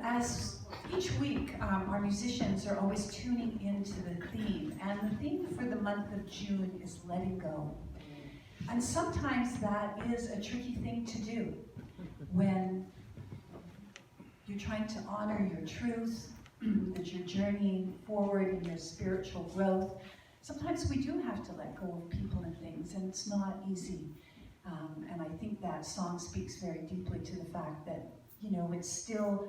as each week, our musicians are always tuning into the theme, and the theme for the month of June is letting go. And sometimes that is a tricky thing to do when you're trying to honor your truth, that you're journeying forward in your spiritual growth. Sometimes we do have to let go of people and things, and it's not easy. And I think that song speaks very deeply to the fact that, you know, it's still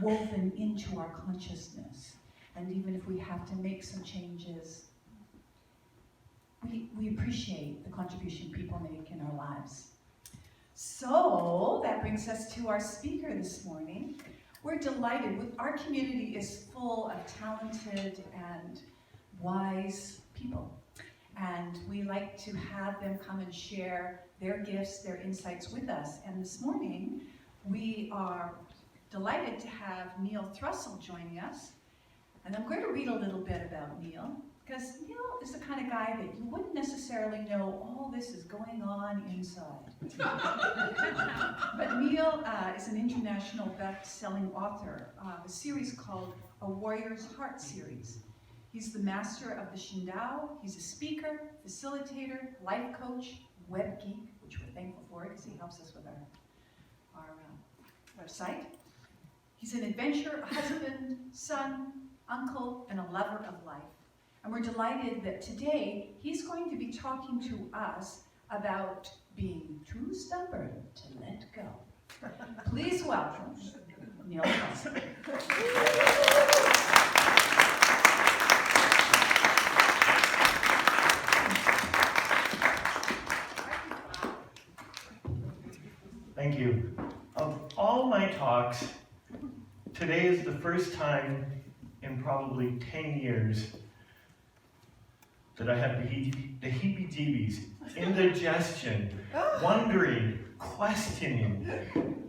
woven into our consciousness. And even if we have to make some changes, we appreciate the contribution people make in our lives. So that brings us to our speaker this morning. We're delighted. Our community is full of talented and wise people. And we like to have them come and share their gifts, their insights with us. And this morning, we are delighted to have Neil Thrussell joining us. And I'm going to read a little bit about Neil, because Neil is the kind of guy that you wouldn't necessarily know all this is going on inside. But Neil is an international best-selling author of a series called A Warrior's Heart series. He's the master of the Shin. He's a speaker, facilitator, life coach, web geek, which we're thankful for because he helps us with our website. He's an adventurer, a husband, son, uncle, and a lover of life. And we're delighted that today he's going to be talking to us about being too stubborn to let go. Please welcome Neil Thrussell. Thank you. Of all my talks, today is the first time in probably 10 years that I have the heebie-jeebies, indigestion, wondering, questioning,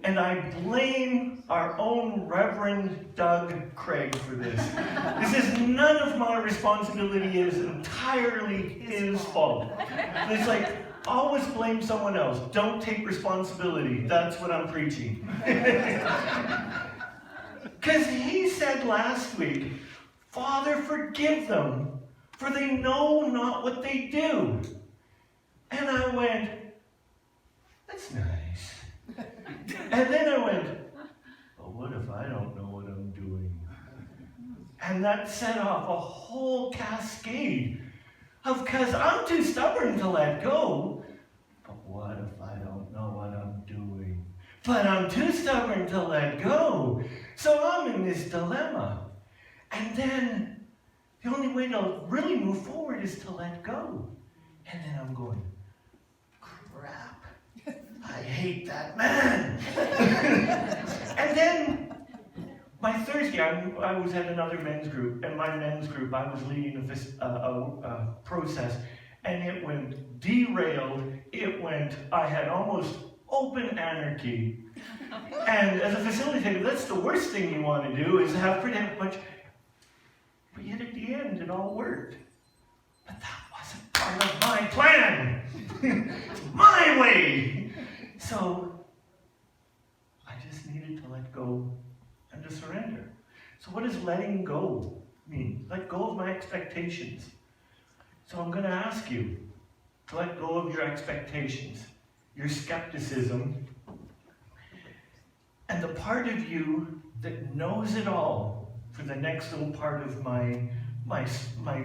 and I blame our own Reverend Doug Craig for this. This is none of my responsibility, it is entirely his fault. And it's like, always blame someone else. Don't take responsibility. That's what I'm preaching. Because he said last week, Father, forgive them, for they know not what they do. And I went, that's nice. And then I went, but what if I don't know what I'm doing? And that set off a whole cascade of, because I'm too stubborn to let go. But what if I don't know what I'm doing? But I'm too stubborn to let go. So I'm in this dilemma. And then the only way to really move forward is to let go. And then I'm going, crap, I hate that man. And then my Thursday, I was at another men's group, and my men's group, I was leading a process, and it went derailed. I had almost open anarchy. And as a facilitator, that's the worst thing you want to do, is have pretty much, but yet at the end, it all worked. But that wasn't part of my plan. My way. So I just needed to let go and to surrender. So what does letting go mean? Let go of my expectations. So I'm going to ask you to let go of your expectations, your skepticism, and the part of you that knows it all for the next little part of my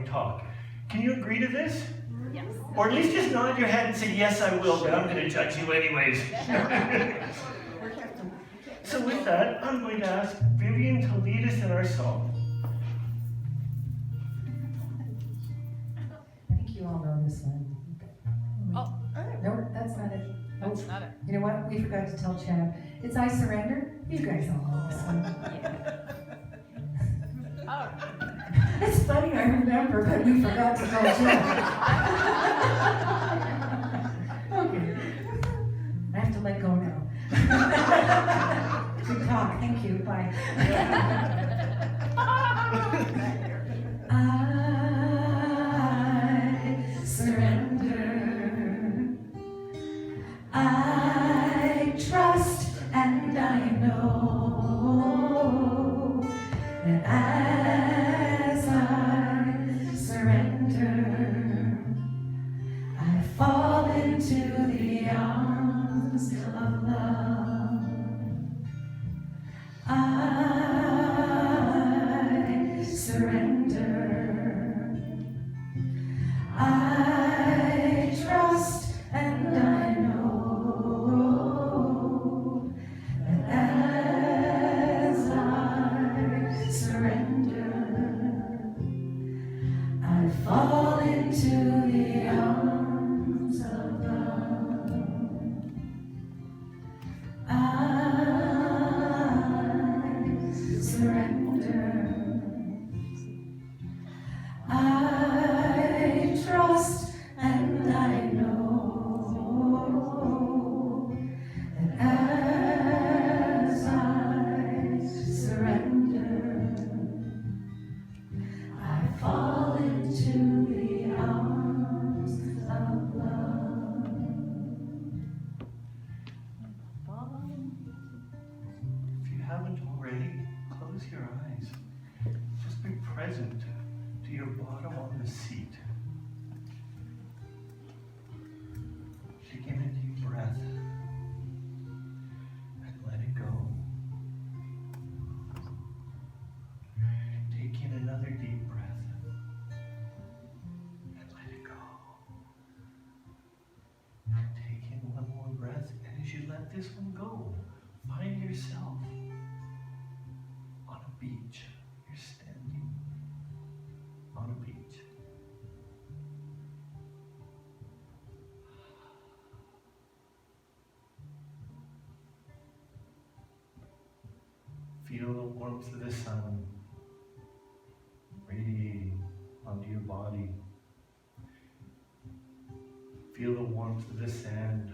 talk. Can you agree to this? Yes. Or at least just nod your head and say, yes, I will, but I'm going to judge you anyways. So with that, I'm going to ask Vivian to lead us in our song. I think you all know this one. Oh. No, that's not it. That's not it. You know what? We forgot to tell Chad. It's I Surrender. You guys all know this one. Oh. It's funny, I remember, but we forgot to tell Chad. Okay. I have to let go now. Good talk. Thank you. Bye. I surrender. I trust and I know yourself on a beach. You're standing on a beach. Feel the warmth of the sun radiating onto your body. Feel the warmth of the sand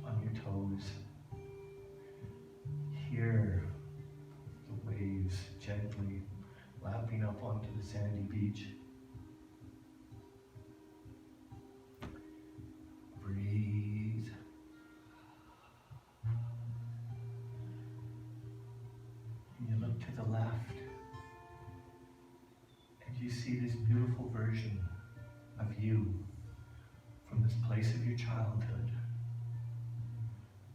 on your toes. Hear the waves gently lapping up onto the sandy beach. Breathe. And you look to the left, and you see this beautiful version of you from this place of your childhood.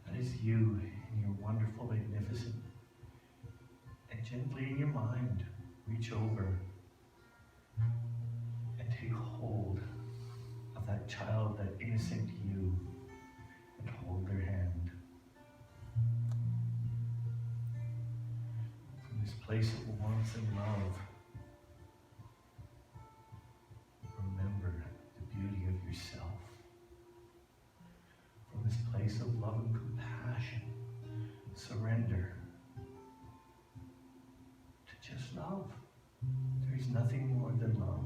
That is you in your wonderful, magnificent. And gently in your mind, reach over and take hold of that child, that innocent you, and hold their hand. From this place of warmth and love, remember the beauty of yourself. From this place of love and compassion, surrender to just love. There is nothing more than love.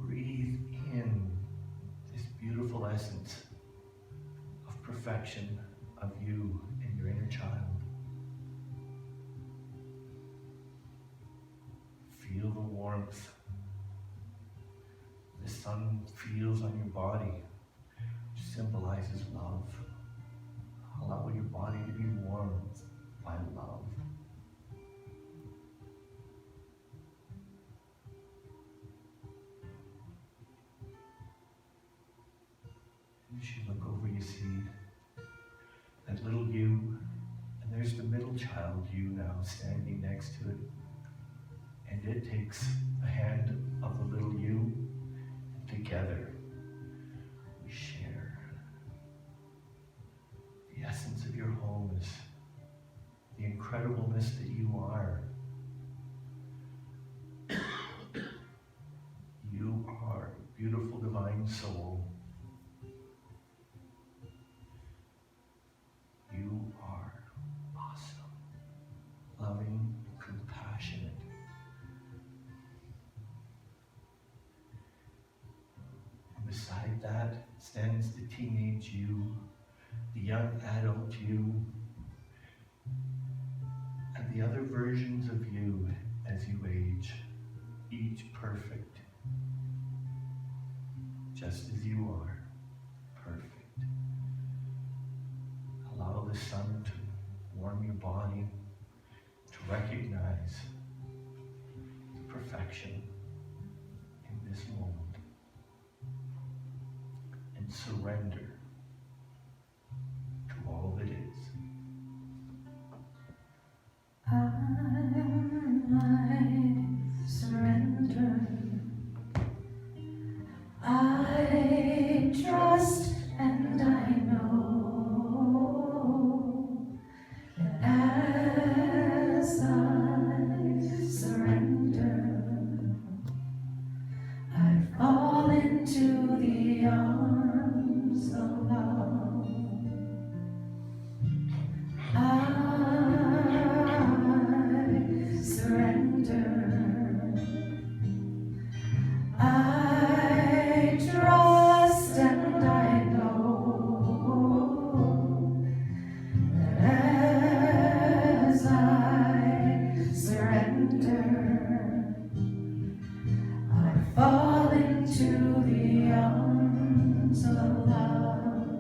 Breathe in this beautiful essence of perfection of you and your inner child. Feel the warmth the sun feels on your body, which symbolizes love. Allow your body to be warmed by love. And as you look over, you see that little you, and there's the middle child you now standing next to it. And it takes the hand of the little you, and together we share. The essence of your home is the incredibleness that you are. You are a beautiful divine soul. You are awesome, loving, compassionate. And beside that stands the teenage you, the young adult you, and the other versions of you as you age, each perfect, just as you are, perfect. Allow the sun to warm your body, to recognize the perfection in this moment, and surrender to all that is. I surrender. I trust and I know that as I surrender, I fall into the arms of love. I surrender. I trust and I know that as I surrender, I fall into the arms of love.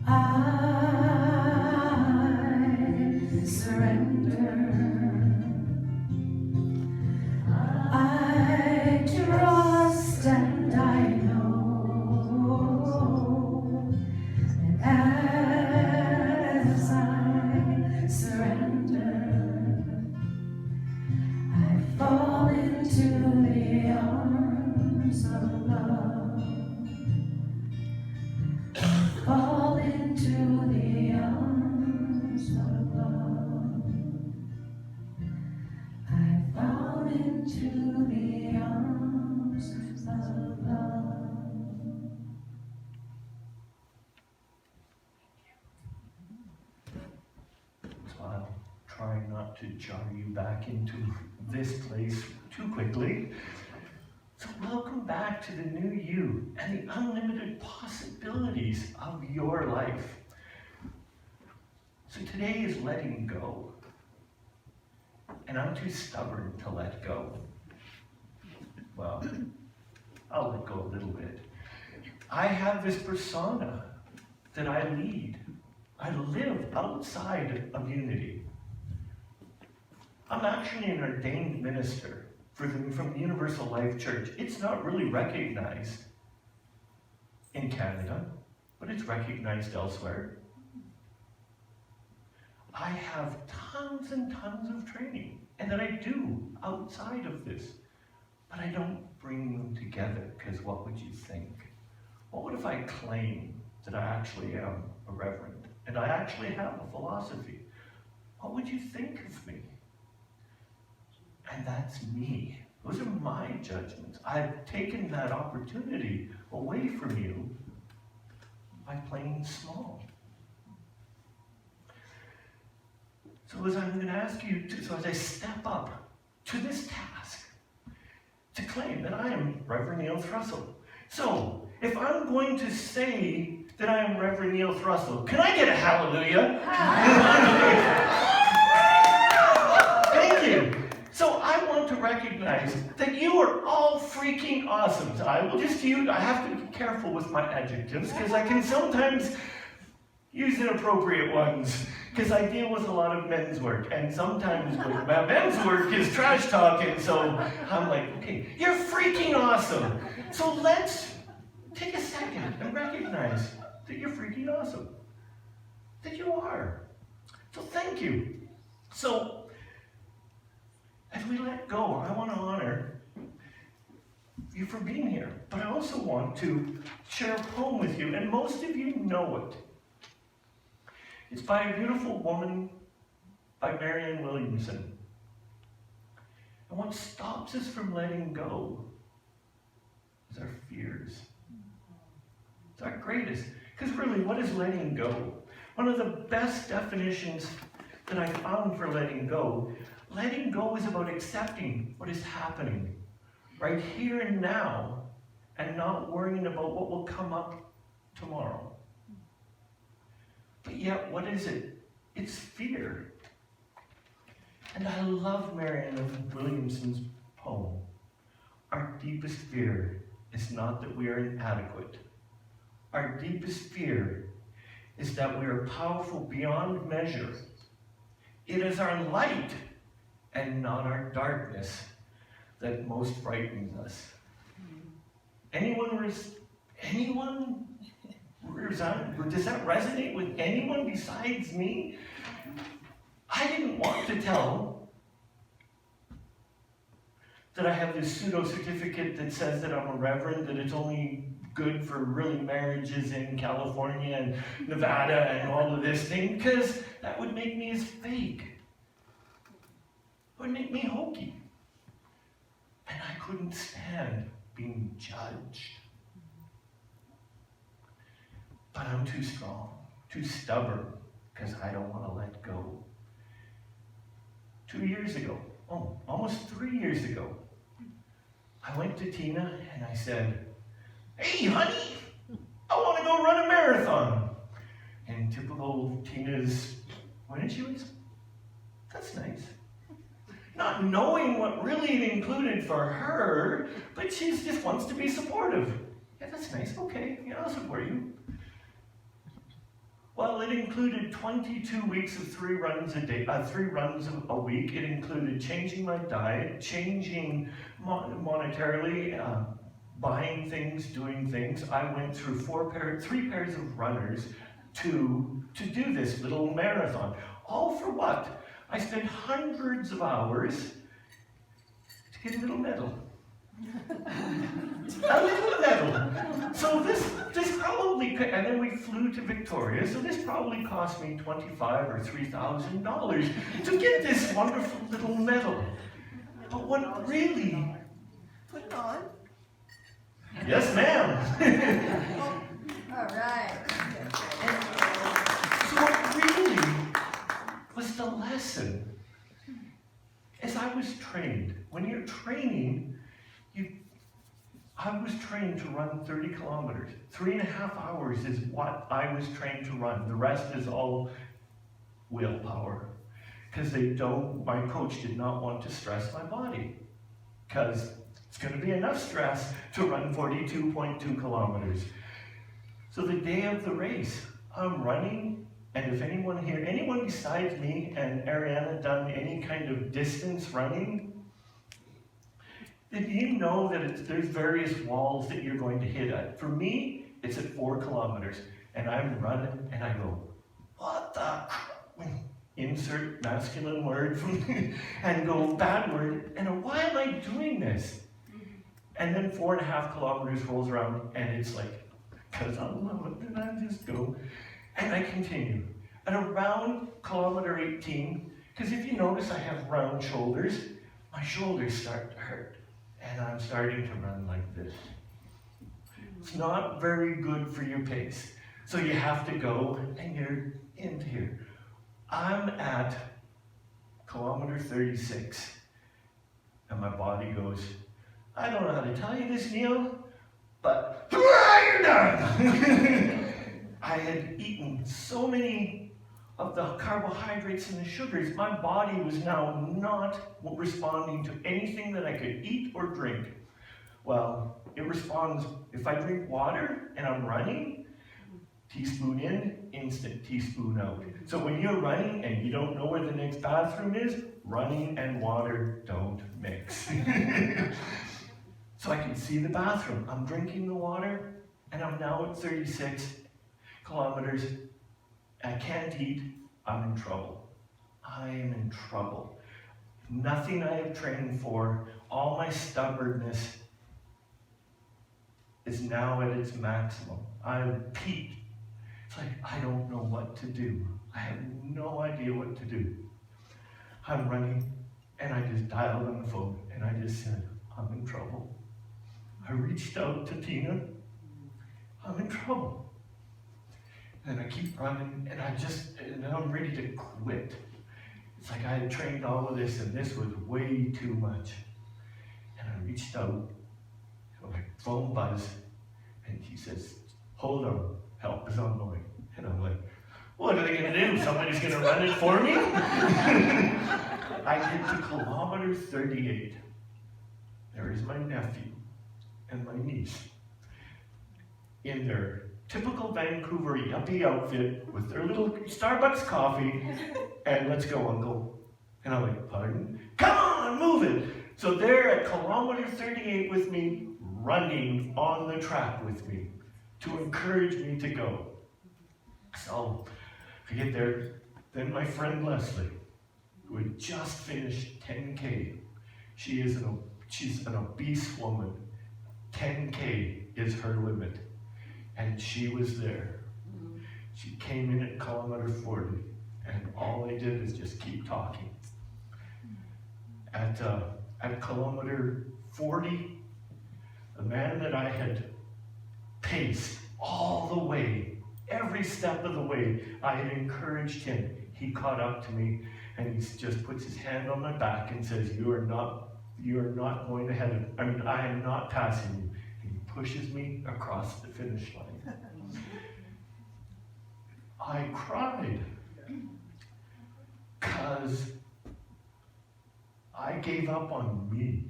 I surrender. I trust and I know that as I surrender, I fall into the arms of love. back into this place too quickly. So welcome back to the new you and the unlimited possibilities of your life. So today is letting go. And I'm too stubborn to let go. Well, I'll let go a little bit. I have this persona that I lead. I live outside of unity. I'm actually an ordained minister from the Universal Life Church. It's not really recognized in Canada, but it's recognized elsewhere. I have tons and tons of training, and that I do outside of this, but I don't bring them together, because what would you think? What would if I claim that I actually am a reverend, and I actually have a philosophy? What would you think of me? And that's me. Those are my judgments. I've taken that opportunity away from you by playing small. So as I'm going to ask you to, as I step up to this task, to claim that I am Reverend Neil Thrussell. So, if I'm going to say that I am Reverend Neil Thrussell, can I get a hallelujah? Thank you. So I want to recognize that you are all freaking awesome. I have to be careful with my adjectives, because I can sometimes use inappropriate ones, because I deal with a lot of men's work, and sometimes men's work is trash talking, so I'm like, okay, you're freaking awesome. So let's take a second and recognize that you're freaking awesome. That you are. So thank you. So, as we let go, I want to honor you for being here, but I also want to share a poem with you, and most of you know it. It's by a beautiful woman, by Marianne Williamson. And what stops us from letting go is our fears. It's our greatest. Because really, what is letting go? One of the best definitions that I found for letting go is about accepting what is happening right here and now, and not worrying about what will come up tomorrow. But yet, what is it? It's fear. And I love Marianne Williamson's poem. Our deepest fear is not that we are inadequate. Our deepest fear is that we are powerful beyond measure. It is our light and not our darkness that most frightens us. Does that resonate with anyone besides me? I didn't want to tell that I have this pseudo certificate that says that I'm a reverend, that it's only good for really marriages in California and Nevada and all of this thing, because that would make me as fake. It would make me hokey. And I couldn't stand being judged. But I'm too strong, too stubborn, because I don't want to let go. 2 years ago, almost 3 years ago, I went to Tina and I said, "Hey, honey, I want to go run a marathon." And typical Tina's, "Why didn't you?" That's nice. Not knowing what really it included for her, but she just wants to be supportive. Yeah, that's nice. Okay, yeah, I'll support you. Well, it included 22 weeks of 3 runs a week. It included changing my diet, changing monetarily, buying things, doing things. I went through 3 pairs of runners to do this little marathon. All for what? I spent hundreds of hours to get a little medal. A little medal. So this probably, and then we flew to Victoria, so this probably cost me $2,500 or $3,000 to get this wonderful little medal. But what really... Put it on. Yes, ma'am. All right. So what really was the lesson I was trained. When you're training, I was trained to run 30 kilometers. 3.5 hours is what I was trained to run. The rest is all willpower. Because my coach did not want to stress my body. Because it's going to be enough stress to run 42.2 kilometers. So the day of the race, I'm running, and if anyone besides me and Ariana done any kind of distance running, did you know that there's various walls that you're going to hit at? For me, it's at 4 kilometers, and I'm running, and I go, what the crap? Insert masculine word and go bad word, and why am I doing this? And then 4.5 kilometers rolls around, and it's like, because I love it, and I just go, and I continue. At around kilometer 18, because if you notice I have round shoulders, my shoulders start to hurt, and I'm starting to run like this. It's not very good for your pace. So you have to go, and you're into here. I'm at kilometer 36, and my body goes, I don't know how to tell you this, Neil, but you're done. I had eaten so many of the carbohydrates and the sugars, my body was now not responding to anything that I could eat or drink. Well, it responds, if I drink water and I'm running, teaspoon in, instant teaspoon out. So when you're running and you don't know where the next bathroom is, running and water don't mix. So I can see the bathroom. I'm drinking the water, and I'm now at 36 kilometers. I can't eat. I'm in trouble. I am in trouble. Nothing I have trained for, all my stubbornness is now at its maximum. I've peaked. It's like, I don't know what to do. I have no idea what to do. I'm running, and I just dialed on the phone, and I just said, I'm in trouble. I reached out to Tina. I'm in trouble. And I keep running, and I'm ready to quit. It's like I had trained all of this, and this was way too much. And I reached out, and my phone buzzed, and he says, hold on, help is on the way. And I'm like, what are they gonna do? Somebody's gonna run it for me? I get to kilometer 38. There is my nephew and my niece in their typical Vancouver yuppie outfit with their little Starbucks coffee, and let's go, Uncle. And I'm like, pardon? Come on, move it. So they're at kilometer 38 with me, running on the track with me to encourage me to go. So I get there, then my friend Leslie, who had just finished 10K. She's an obese woman. 10K is her limit. And she was there. She came in at kilometer 40, and all I did is just keep talking. At kilometer 40, the man that I had paced all the way, every step of the way, I had encouraged him. He caught up to me, and he just puts his hand on my back and says, you are not going ahead of, I am not passing you. And he pushes me across the finish line. I cried because I gave up on me.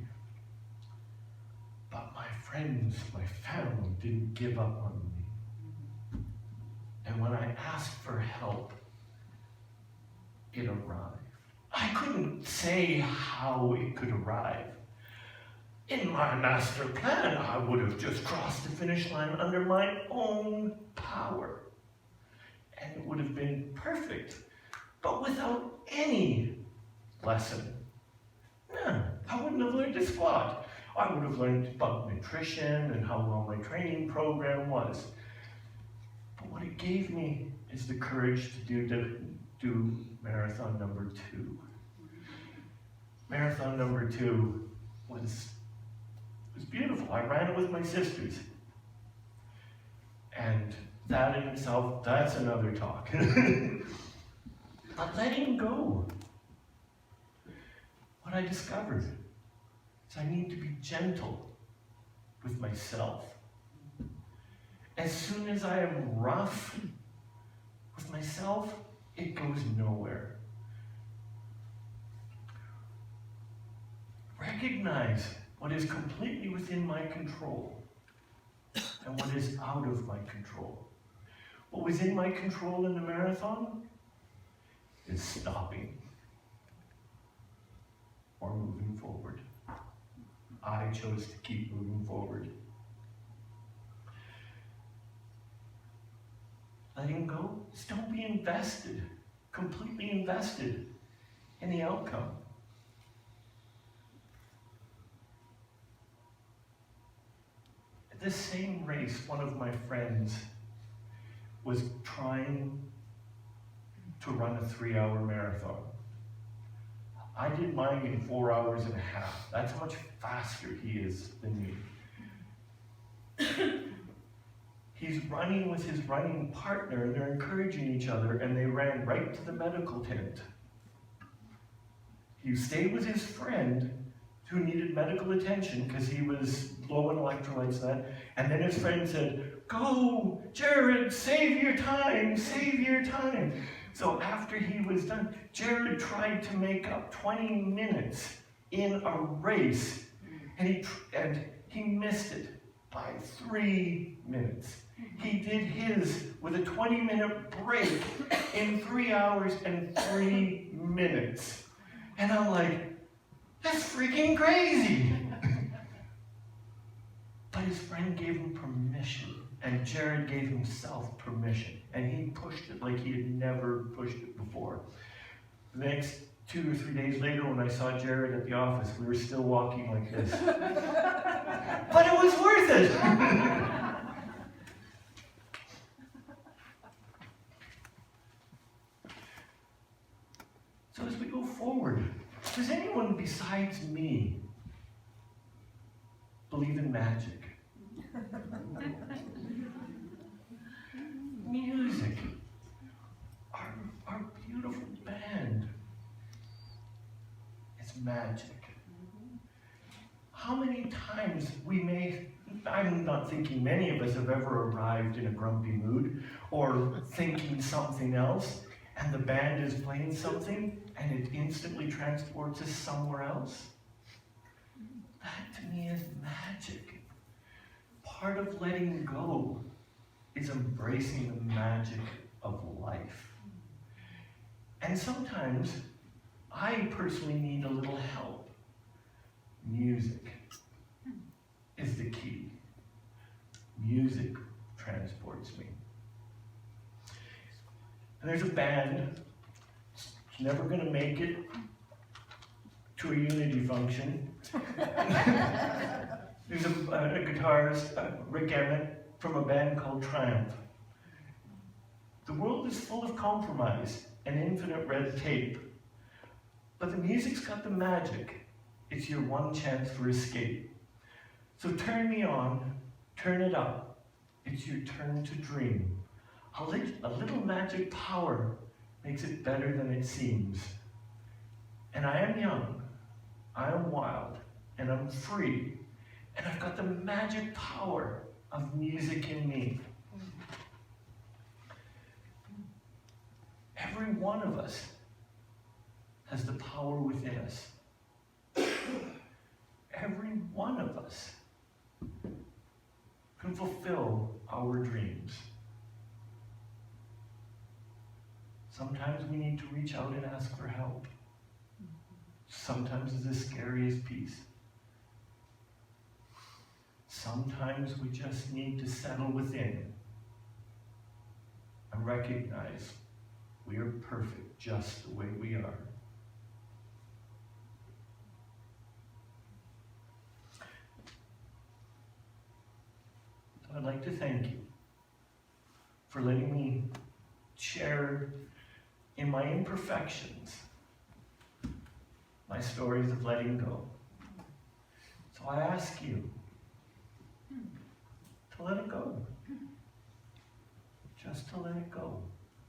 But my friends, my family didn't give up on me. And when I asked for help, it arrived. I couldn't say how it could arrive. In my master plan, I would have just crossed the finish line under my own power. And it would have been perfect. But without any lesson, no, I wouldn't have learned a squat. I would have learned about nutrition and how well my training program was. But what it gave me is the courage to do marathon number 2. Marathon number 2 was beautiful. I ran it with my sisters. And that in itself, that's another talk. But letting go. what I discovered is I need to be gentle with myself. As soon as I am rough with myself, it goes nowhere. Recognize what is completely within my control and what is out of my control. What was in my control in the marathon is stopping or moving forward. I chose to keep moving forward. Letting go is don't be invested, completely invested in the outcome. At this same race, one of my friends was trying to run a 3-hour marathon. I did mine in 4 hours and a half. That's how much faster he is than me. He's running with his running partner, and they're encouraging each other, and they ran right to the medical tent. He stayed with his friend who needed medical attention because he was low in electrolytes and that. And then his friend said, "Go, Jared, save your time, save your time." So after he was done, Jared tried to make up 20 minutes in a race, and he missed it by 3 minutes. He did his with a 20-minute break in 3 hours and 3 minutes. And I'm like, that's freaking crazy. But his friend gave him permission, and Jared gave himself permission, and he pushed it like he had never pushed it before. The next 2 or 3 days later, when I saw Jared at the office, we were still walking like this. But it was worth it. So as we go forward, does anyone besides me believe in magic? Music. Our beautiful band. It's magic. How many times I'm not thinking many of us have ever arrived in a grumpy mood or thinking something else, and the band is playing something and it instantly transports us somewhere else. That to me is magic. Part of letting go is embracing the magic of life. And sometimes I personally need a little help. Music is the key. Music transports me. And there's a band that's never going to make it to a unity function. There's a guitarist, Rick Emmett, from a band called Triumph. The world is full of compromise and infinite red tape. But the music's got the magic. It's your one chance for escape. So turn me on, turn it up. It's your turn to dream. A little magic power makes it better than it seems. And I am young, I am wild, and I'm free. And I've got the magic power of music in me. Every one of us has the power within us. Every one of us can fulfill our dreams. Sometimes we need to reach out and ask for help. Sometimes it's the scariest piece. Sometimes we just need to settle within and recognize we are perfect just the way we are. So I'd like to thank you for letting me share in my imperfections my stories of letting go. So I ask you to let it go. Just to let it go.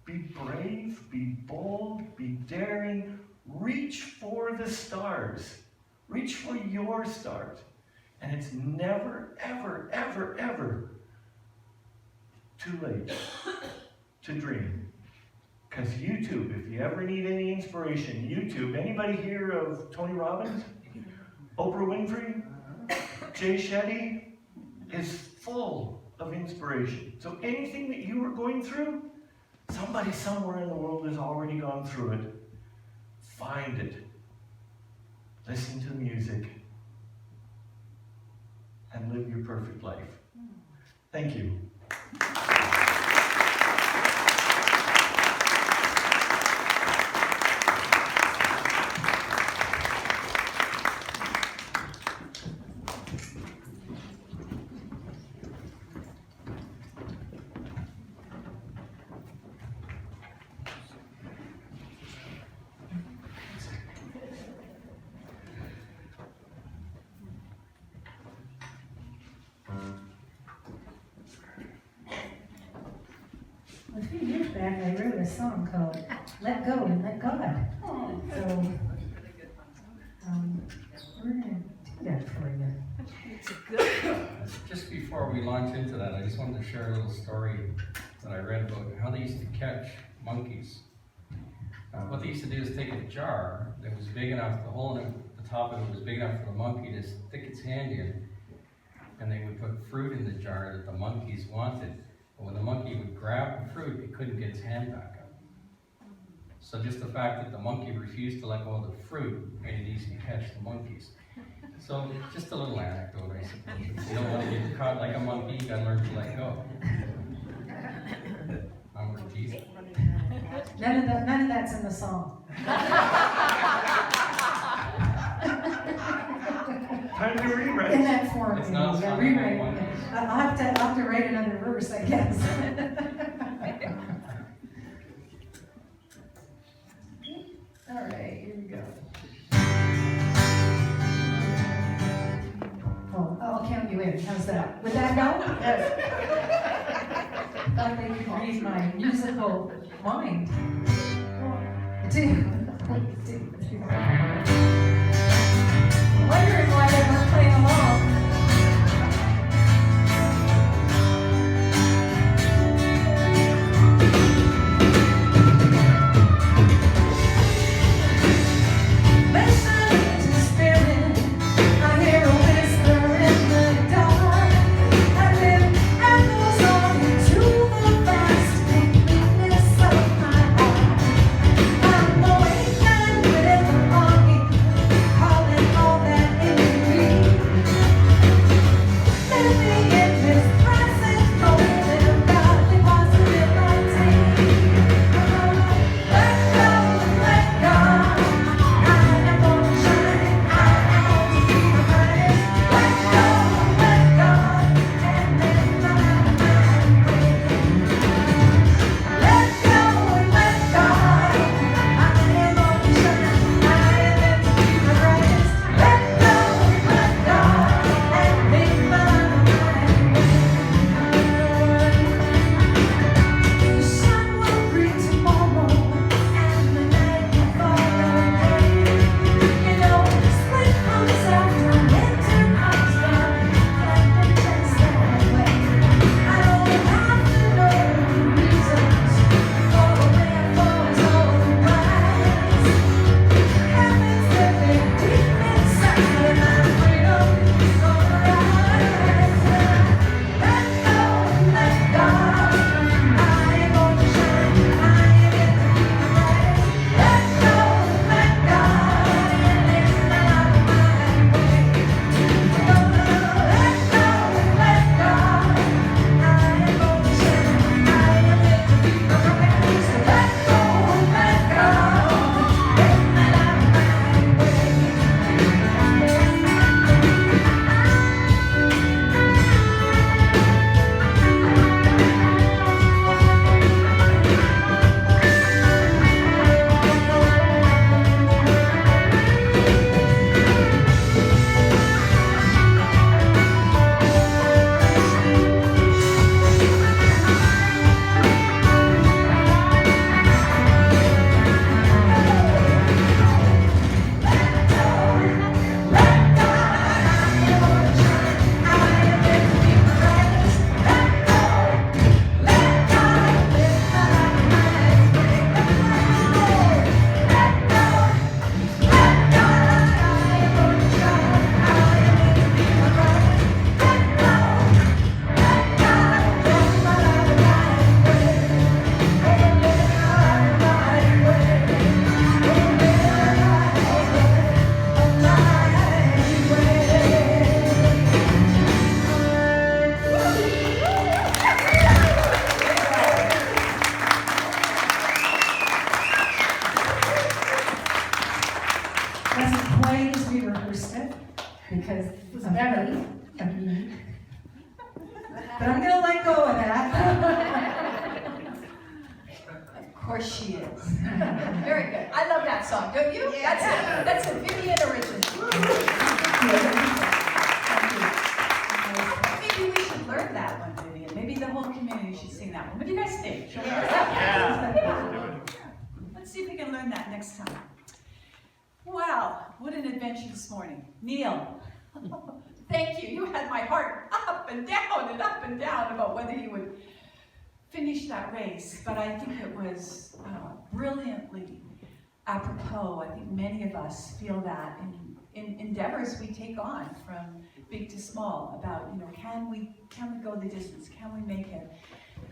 Be brave, be bold, be daring, Reach for the stars. Reach for your stars. And it's never, ever, ever, ever too late to dream. Because YouTube, if you ever need any inspiration, YouTube, anybody hear of Tony Robbins? Oprah Winfrey? Jay Shetty is full of inspiration. So anything that you are going through, somebody somewhere in the world has already gone through it. Find it. Listen to the music. And live your perfect life. Thank you. A few years back, I wrote a song called Let Go and Let God. So, we're going to do that for you. Just before we launch into that, I just wanted to share a little story that I read about how they used to catch monkeys. What they used to do is take a jar that was big enough, the hole in the top of it was big enough for the monkey to stick its hand in, and they would put fruit in the jar that the monkeys wanted. But when the monkey would grab the fruit, it couldn't get its hand back up. So just the fact that the monkey refused to let go of the fruit made it easy to catch the monkeys. So just a little anecdote, I suppose. If you don't want to get caught like a monkey, you gotta learn to let go. I'm with Jesus. None of that's in the song. Time to rewrite. In that form. It's not a yeah, song rewrite about it. monkeys. I'll have to write another verse, I guess. All right, here we go. Oh, I'll count you in. How's that? Would that help? I thought they could read my musical mind. 1, 2, 1, 2, 3. Wondering why they weren't playing along. I'm going with the But I'm gonna let go of that. Of course she is. Very good. I love that song, don't you? Yeah. That's a Vivian original. Maybe we should learn that one, Vivian. Maybe the whole community should sing that one. What do you guys think? Shall we learn that? Yeah. Let's see if we can learn that next time. Wow, what an adventure this morning. Neil, thank you. You had my heart up and down about whether you would finish that race, but I think it was brilliantly apropos. I think many of us feel that in endeavors we take on from big to small about, can we go the distance? Can we make it?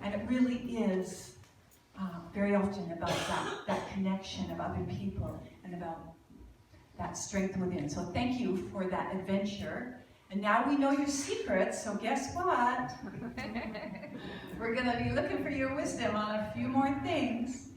And it really is very often about that connection of other people and about that strength within. So thank you for that adventure. And now we know your secrets, so guess what? We're going to be looking for your wisdom on a few more things.